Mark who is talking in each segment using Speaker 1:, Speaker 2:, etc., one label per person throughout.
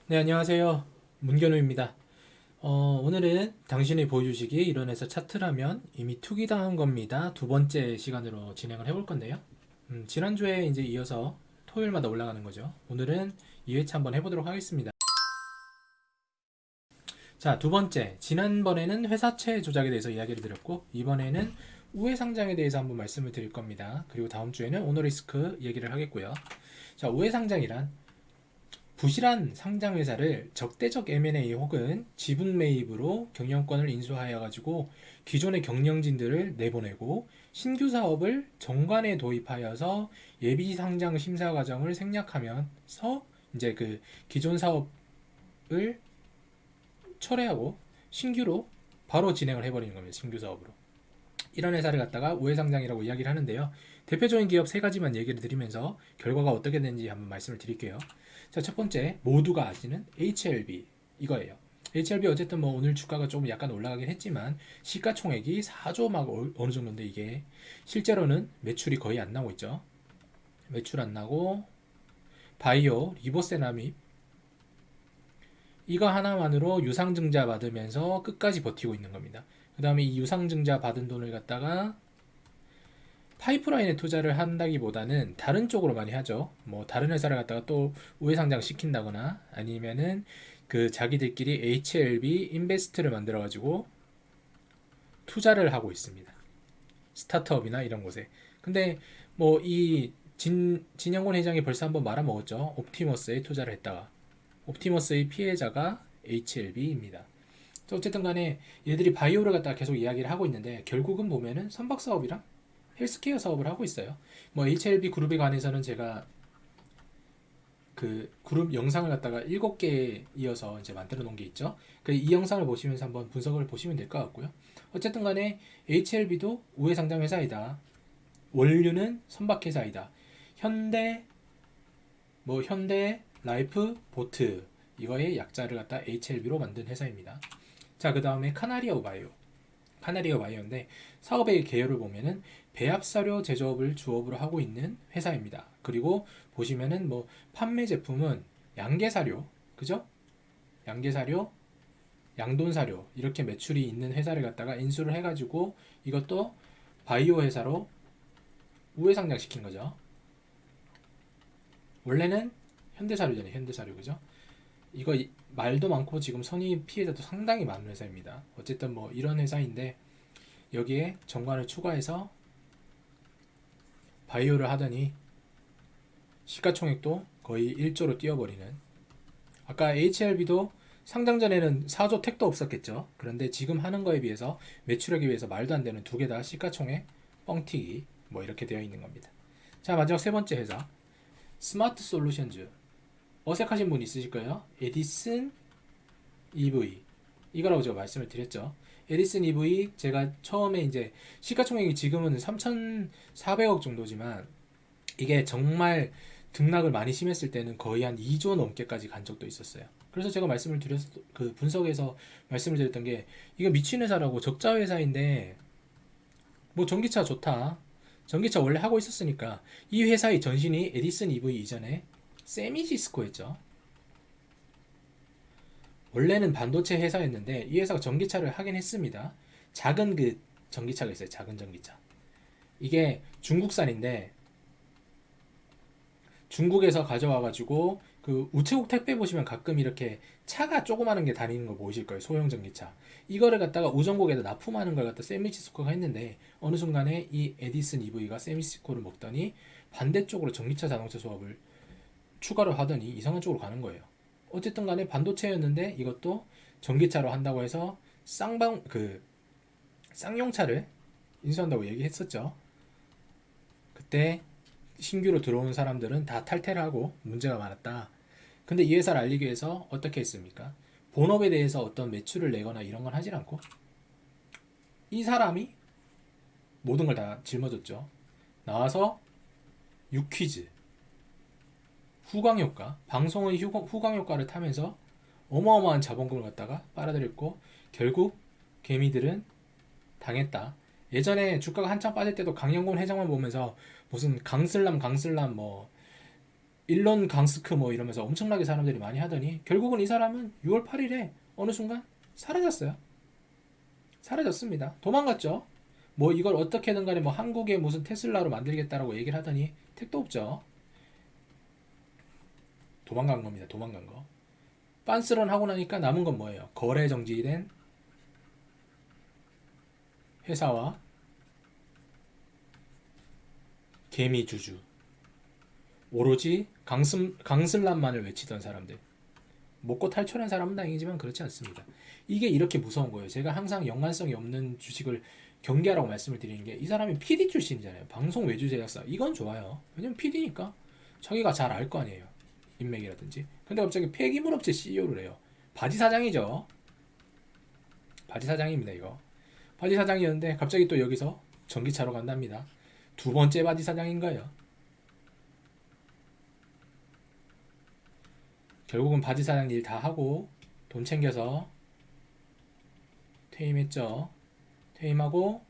Speaker 1: 네, 안녕하세요. 문견우입니다. 오늘은 당신이 보여주시기에 이론에서 차트라면 이미 투기당한 겁니다. 두 번째 시간으로 진행을 해볼 건데요. 지난주에 이제 이어서 토요일마다 올라가는 거죠. 오늘은 2회차 한번 해보도록 하겠습니다. 자, 두 번째. 지난번에는 회사채 조작에 대해서 이야기를 드렸고, 이번에는 우회 상장에 대해서 한번 말씀을 드릴 겁니다. 그리고 다음 주에는 오너리스크 얘기를 하겠고요. 자, 우회 상장이란 부실한 상장 회사를 적대적 M&A 혹은 지분 매입으로 경영권을 인수하여 가지고 기존의 경영진들을 내보내고 신규 사업을 정관에 도입하여서 예비 상장 심사 과정을 생략하면서 이제 그 기존 사업을 철회하고 신규로 바로 진행을 해버리는 겁니다. 신규 사업으로. 이런 회사를 갖다가 우회상장이라고 이야기를 하는데요. 대표적인 기업 세 가지만 얘기를 드리면서 결과가 어떻게 되는지 한번 말씀을 드릴게요. 자, 첫 번째, 모두가 아시는 HLB 이거예요. HLB 어쨌든 뭐 오늘 주가가 조금 약간 올라가긴 했지만 시가총액이 4조 막 어느 정도인데 이게 실제로는 매출이 거의 안 나오고 있죠. 매출 안 나고 바이오, 리보세라믹 이거 하나만으로 유상증자 받으면서 끝까지 버티고 있는 겁니다. 그 다음에 이 유상증자 받은 돈을 갖다가 파이프라인에 투자를 한다기보다는 다른 쪽으로 많이 하죠. 뭐 다른 회사를 갖다가 또 우회상장 시킨다거나 아니면은 그 자기들끼리 HLB 인베스트를 만들어 가지고 투자를 하고 있습니다. 스타트업이나 이런 곳에. 근데 뭐 이 진영권 회장이 벌써 한번 말아먹었죠. 옵티머스에 투자를 했다가 옵티머스의 피해자가 HLB입니다. 어쨌든 간에 얘들이 바이오를 갖다가 계속 이야기를 하고 있는데 결국은 보면은 선박 사업이랑 헬스케어 사업을 하고 있어요. 뭐 HLB 그룹에 관해서는 제가 그 그룹 영상을 갖다가 7개 이어서 이제 만들어 놓은 게 있죠. 이 영상을 보시면서 한번 분석을 보시면 될 것 같고요. 어쨌든 간에 HLB도 우회 상장 회사이다. 원류는 선박 회사이다. 현대 현대 라이프 보트 이거의 약자를 갖다 HLB로 만든 회사입니다. 자, 그 다음에 카나리아 바이오. 카나리아 바이오인데 사업의 계열을 보면은 배합사료 제조업을 주업으로 하고 있는 회사입니다. 그리고 보시면은 뭐 판매 제품은 양계사료, 그죠? 양계사료, 양돈사료 이렇게 매출이 있는 회사를 갖다가 인수를 해가지고 이것도 바이오 회사로 우회 상장시킨 거죠. 원래는 현대사료잖아요. 현대사료, 그죠? 이거 말도 많고 지금 선의 피해자도 상당히 많은 회사입니다. 어쨌든 뭐 이런 회사인데 여기에 정관을 추가해서 바이오를 하더니 시가총액도 거의 1조로 뛰어버리는. 아까 HLB도 상장 전에는 4조 택도 없었겠죠. 그런데 지금 하는 거에 비해서 매출액에 비해서 말도 안 되는 두 개 다 시가총액 뻥튀기 뭐 이렇게 되어 있는 겁니다. 자, 마지막 세 번째 회사 스마트 솔루션즈. 어색하신 분 있으실 거예요. 에디슨 EV 이거라고 제가 말씀을 드렸죠. 에디슨 EV 제가 처음에 이제 시가총액이 지금은 3,400억 정도지만 이게 정말 등락을 많이 심했을 때는 거의 한 2조 넘게까지 간 적도 있었어요. 그래서 제가 말씀을 드렸 그 분석에서 말씀을 드렸던 게 이거 미친 회사라고 적자 회사인데 뭐 전기차 좋다. 전기차 원래 하고 있었으니까 이 회사의 전신이 에디슨 EV 이전에 세미시스코였죠. 원래는 반도체 회사였는데 이 회사가 전기차를 하긴 했습니다. 작은 그 전기차가 있어요. 작은 전기차. 이게 중국산인데 중국에서 가져와가지고 그 우체국 택배 보시면 가끔 이렇게 차가 조그마한 게 다니는 거 보이실 거예요. 소형 전기차. 이거를 갖다가 우정국에다 납품하는 걸 갖다 세미시스코가 했는데 어느 순간에 이 에디슨 EV가 세미시스코를 먹더니 반대쪽으로 전기차 자동차 수업을 추가로 하더니 이상한 쪽으로 가는 거예요. 어쨌든 간에 반도체였는데 이것도 전기차로 한다고 해서 쌍용차를 인수한다고 얘기했었죠. 그때 신규로 들어온 사람들은 다 탈퇴를 하고 문제가 많았다. 근데 이 회사를 알리기 위해서 어떻게 했습니까? 본업에 대해서 어떤 매출을 내거나 이런 건 하질 않고 이 사람이 모든 걸 다 짊어졌죠. 나와서 유퀴즈, 후광효과, 방송의 후광효과를 타면서 어마어마한 자본금을 갖다가 빨아들였고 결국 개미들은 당했다. 예전에 주가가 한참 빠질 때도 강영곤 회장만 보면서 무슨 강슬람 뭐 일론 강스크 뭐 이러면서 엄청나게 사람들이 많이 하더니 결국은 이 사람은 6월 8일에 어느 순간 사라졌어요. 사라졌습니다. 도망갔죠. 뭐 이걸 어떻게든 간에 뭐 한국에 무슨 테슬라로 만들겠다라고 얘기를 하더니 택도 없죠. 도망간 겁니다. 도망간 거. 빤스런 하고 나니까 남은 건 뭐예요? 거래 정지된 회사와 개미 주주. 오로지 강슬람만을 외치던 사람들. 먹고 탈출한 사람은 다행이지만 그렇지 않습니다. 이게 이렇게 무서운 거예요. 제가 항상 연관성이 없는 주식을 경계하라고 말씀을 드리는 게 이 사람이 PD 출신이잖아요. 방송 외주 제작사. 이건 좋아요. 왜냐면 PD니까 자기가 잘 알 거 아니에요. 인맥이라든지. 근데 갑자기 폐기물업체 CEO를 해요. 바지 사장이죠. 바지 사장입니다, 이거. 바지 사장이었는데 갑자기 또 여기서 전기차로 간답니다. 두 번째 바지 사장인 거예요. 결국은 바지 사장 일 다 하고 돈 챙겨서 퇴임했죠. 퇴임하고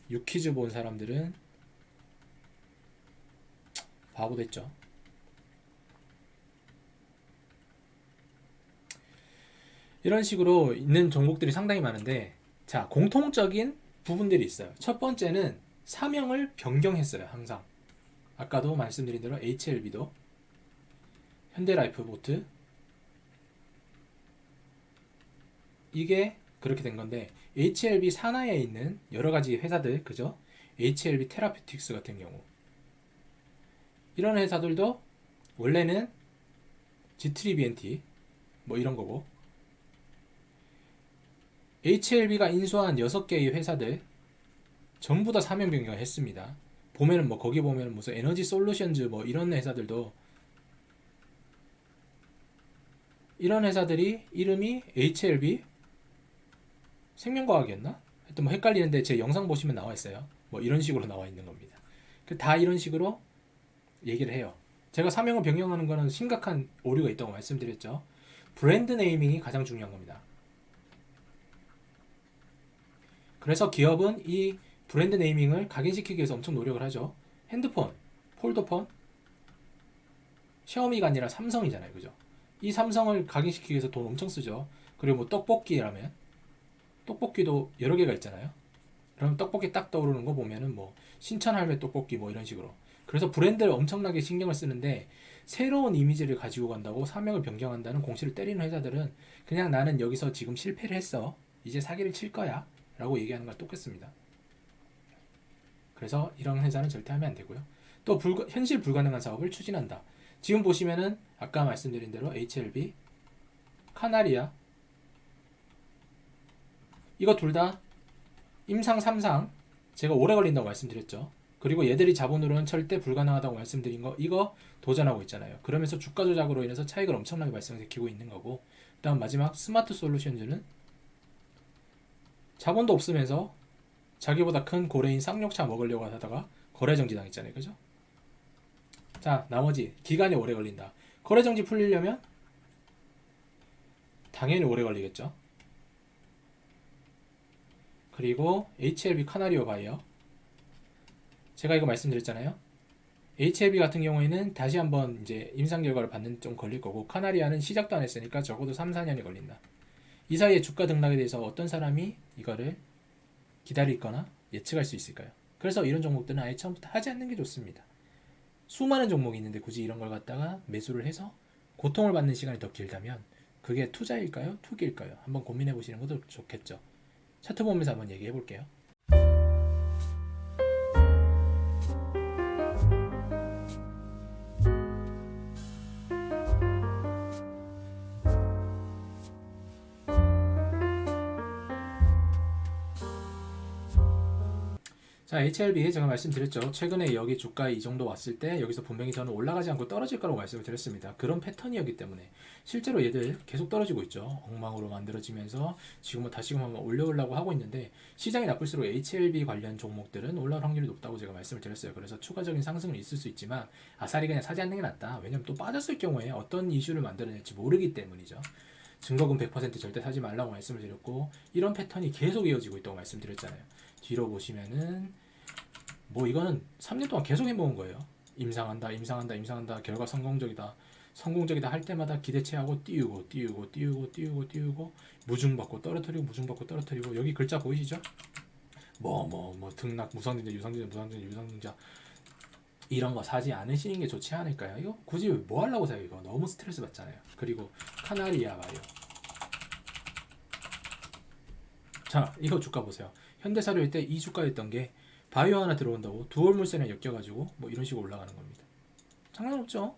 Speaker 1: 유퀴즈 본 사람들은 바보 됐죠. 이런 식으로 있는 종목들이 상당히 많은데, 자, 공통적인 부분들이 있어요. 첫 번째는 사명을 변경했어요. 항상 아까도 말씀드린 대로 HLB도 현대라이프보트 이게 그렇게 된 건데, HLB 산하에 있는 여러 가지 회사들, 그죠? HLB 테라피틱스 같은 경우 이런 회사들도 원래는 G3BNT 뭐 이런 거고, HLB가 인수한 6개의 회사들 전부 다 사명 변경을 했습니다. 보면은 뭐 거기 보면은 무슨 에너지 솔루션즈 뭐 이런 회사들도, 이런 회사들이 이름이 HLB 생명과학이었나? 하여튼 뭐 헷갈리는데 제 영상 보시면 나와 있어요. 뭐 이런 식으로 나와 있는 겁니다. 다 이런 식으로 얘기를 해요. 제가 사명을 변경하는 거는 심각한 오류가 있다고 말씀드렸죠. 브랜드 네이밍이 가장 중요한 겁니다. 그래서 기업은 이 브랜드 네이밍을 각인시키기 위해서 엄청 노력을 하죠. 핸드폰, 폴더폰, 샤오미가 아니라 삼성이잖아요. 그죠? 이 삼성을 각인시키기 위해서 돈 엄청 쓰죠. 그리고 뭐 떡볶이라면 떡볶이도 여러 개가 있잖아요. 그럼 떡볶이 딱 떠오르는 거 보면은 뭐 신천 할매 떡볶이 뭐 이런 식으로. 그래서 브랜드를 엄청나게 신경을 쓰는데, 새로운 이미지를 가지고 간다고 사명을 변경한다는 공시를 때리는 회사들은 그냥 나는 여기서 지금 실패를 했어. 이제 사기를 칠 거야. 라고 얘기하는 걸 똑같습니다. 그래서 이런 회사는 절대 하면 안 되고요. 또 현실 불가능한 사업을 추진한다. 지금 보시면은 아까 말씀드린 대로 HLB, 카나리아 이거 둘 다 임상 3상 제가 오래 걸린다고 말씀드렸죠. 그리고 얘들이 자본으로는 절대 불가능하다고 말씀드린 거 이거 도전하고 있잖아요. 그러면서 주가 조작으로 인해서 차익을 엄청나게 발생시키고 있는 거고, 그다음 마지막 스마트 솔루션즈는 자본도 없으면서 자기보다 큰 고래인 쌍욕차 먹으려고 하다가 거래정지 당했잖아요. 그죠? 자, 나머지 기간이 오래 걸린다. 거래정지 풀리려면 당연히 오래 걸리겠죠. 그리고 HLB 카나리오 바이어, 제가 이거 말씀드렸잖아요. HLB 같은 경우에는 다시 한번 이제 임상 결과를 받는 좀 걸릴 거고, 카나리아는 시작도 안 했으니까 적어도 3, 4년이 걸린다. 이 사이에 주가 등락에 대해서 어떤 사람이 이거를 기다릴거나 예측할 수 있을까요? 그래서 이런 종목들은 아예 처음부터 하지 않는 게 좋습니다. 수많은 종목이 있는데 굳이 이런 걸 갖다가 매수를 해서 고통을 받는 시간이 더 길다면 그게 투자일까요? 투기일까요? 한번 고민해 보시는 것도 좋겠죠. 차트 보면서 한번 얘기해 볼게요. 자, HLB 제가 말씀드렸죠. 최근에 여기 주가 이 정도 왔을 때 여기서 분명히 저는 올라가지 않고 떨어질 거라고 말씀을 드렸습니다. 그런 패턴이었기 때문에 실제로 얘들 계속 떨어지고 있죠. 엉망으로 만들어지면서 지금은 다시금 한번 올려오려고 하고 있는데, 시장이 나쁠수록 HLB 관련 종목들은 올라올 확률이 높다고 제가 말씀을 드렸어요. 그래서 추가적인 상승은 있을 수 있지만 아싸리 그냥 사지 않는 게 낫다. 왜냐면 또 빠졌을 경우에 어떤 이슈를 만들어낼지 모르기 때문이죠. 증거금 100% 절대 사지 말라고 말씀을 드렸고, 이런 패턴이 계속 이어지고 있다고 말씀드렸잖아요. 뒤로 보시면은 뭐 이거는 3년 동안 계속 해먹은 거예요. 임상한다, 임상한다, 임상한다, 결과 성공적이다, 성공적이다 할 때마다 기대치하고 띄우고 띄우고 띄우고 띄우고 띄우고 무중받고 떨어뜨리고 무중받고 떨어뜨리고. 여기 글자 보이시죠? 등락 무상증자 유상증자 무상증자 유상증자 이런 거 사지 않으시는 게 좋지 않을까요? 이거 굳이 뭐 하려고 사요? 이거 너무 스트레스 받잖아요. 그리고 카나리아 바이오. 자, 이거 주가 보세요. 현대사료일 때 이 주가였던 게 바이오 하나 들어온다고 두월물선에 엮여가지고 뭐 이런 식으로 올라가는 겁니다. 상관없죠?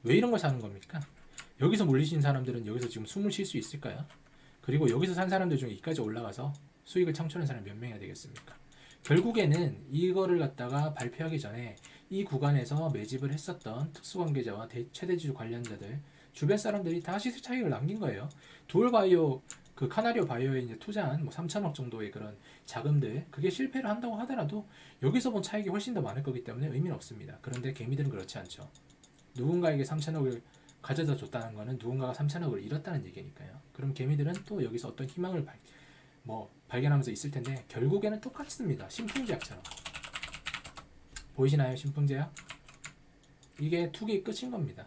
Speaker 1: 왜 이런 걸 사는 겁니까? 여기서 물리신 사람들은 여기서 지금 숨을 쉴 수 있을까요? 그리고 여기서 산 사람들 중에 이까지 올라가서 수익을 창출한 사람이 몇 명이나 되겠습니까? 결국에는 이거를 갖다가 발표하기 전에 이 구간에서 매집을 했었던 특수관계자와 최대주주 관련자들 주변 사람들이 다 시세 차익을 남긴 거예요. 두얼바이오 그 카나리오 바이오에 이제 투자한 뭐 3천억 정도의 그런 자금들 그게 실패를 한다고 하더라도 여기서 본 차익이 훨씬 더 많을 거기 때문에 의미는 없습니다. 그런데 개미들은 그렇지 않죠. 누군가에게 3천억을 가져다 줬다는 거는 누군가가 3천억을 잃었다는 얘기니까요. 그럼 개미들은 또 여기서 어떤 희망을 발견하면서 있을 텐데 결국에는 똑같습니다. 신풍제약처럼. 보이시나요? 신풍제약? 이게 투기 끝인 겁니다.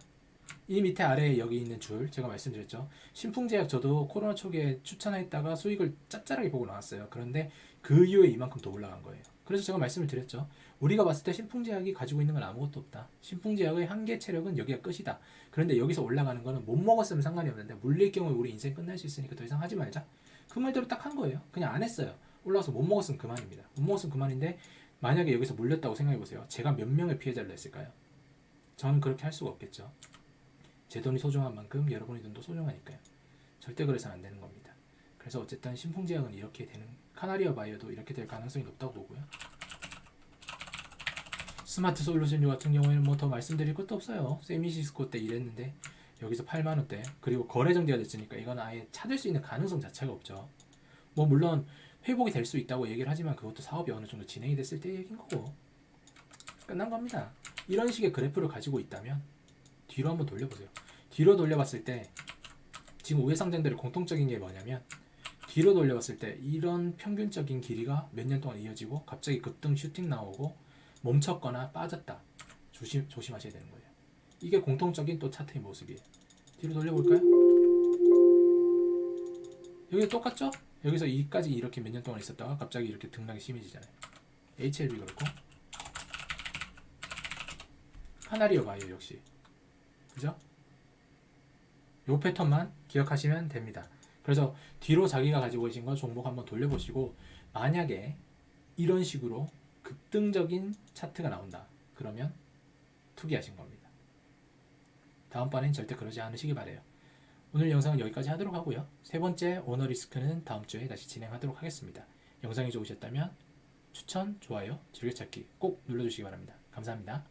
Speaker 1: 이 밑에 아래에 여기 있는 줄 제가 말씀드렸죠. 신풍제약 저도 코로나 초기에 추천했다가 수익을 짭짤하게 보고 나왔어요. 그런데 그 이후에 이만큼 더 올라간 거예요. 그래서 제가 말씀을 드렸죠. 우리가 봤을 때 신풍제약이 가지고 있는 건 아무것도 없다. 신풍제약의 한계 체력은 여기가 끝이다. 그런데 여기서 올라가는 거는 못 먹었으면 상관이 없는데 물릴 경우에 우리 인생 끝날 수 있으니까 더 이상 하지 말자. 그 말대로 딱 한 거예요. 그냥 안 했어요. 올라와서 못 먹었으면 그만입니다. 못 먹었으면 그만인데 만약에 여기서 물렸다고 생각해 보세요. 제가 몇 명의 피해자를 냈을까요? 저는 그렇게 할 수가 없겠죠. 제 돈이 소중한 만큼 여러분의 돈도 소중하니까요. 절대 그래서는 안 되는 겁니다. 그래서 어쨌든 신풍제약은 이렇게 되는, 카나리아 바이오도 이렇게 될 가능성이 높다고 보고요. 스마트 솔루션주 같은 경우에는 뭐 더 말씀드릴 것도 없어요. 세미시스코 때 일했는데 여기서 8만원대, 그리고 거래 정지가 됐으니까 이건 아예 찾을 수 있는 가능성 자체가 없죠. 뭐 물론 회복이 될 수 있다고 얘기를 하지만 그것도 사업이 어느 정도 진행이 됐을 때 얘기인 거고 끝난 겁니다. 이런 식의 그래프를 가지고 있다면 뒤로 한번 돌려보세요. 뒤로 돌려봤을 때 지금 우회상장들의 공통적인 게 뭐냐면 뒤로 돌려봤을 때 이런 평균적인 길이가 몇 년 동안 이어지고 갑자기 급등 슈팅 나오고 멈췄거나 빠졌다. 조심하셔야 되는 거예요. 이게 공통적인 또 차트의 모습이에요. 뒤로 돌려볼까요? 여기 똑같죠? 여기서 이까지 이렇게 몇 년 동안 있었다가 갑자기 이렇게 등락이 심해지잖아요. HLB 그렇고 카나리오 바이오 역시 그죠? 요 패턴만 기억하시면 됩니다. 그래서 뒤로 자기가 가지고 계신 거 종목 한번 돌려보시고 만약에 이런 식으로 급등적인 차트가 나온다. 그러면 투기하신 겁니다. 다음번엔 절대 그러지 않으시기 바래요. 오늘 영상은 여기까지 하도록 하고요. 세 번째 오너 리스크는 다음 주에 다시 진행하도록 하겠습니다. 영상이 좋으셨다면 추천, 좋아요, 즐겨찾기 꼭 눌러주시기 바랍니다. 감사합니다.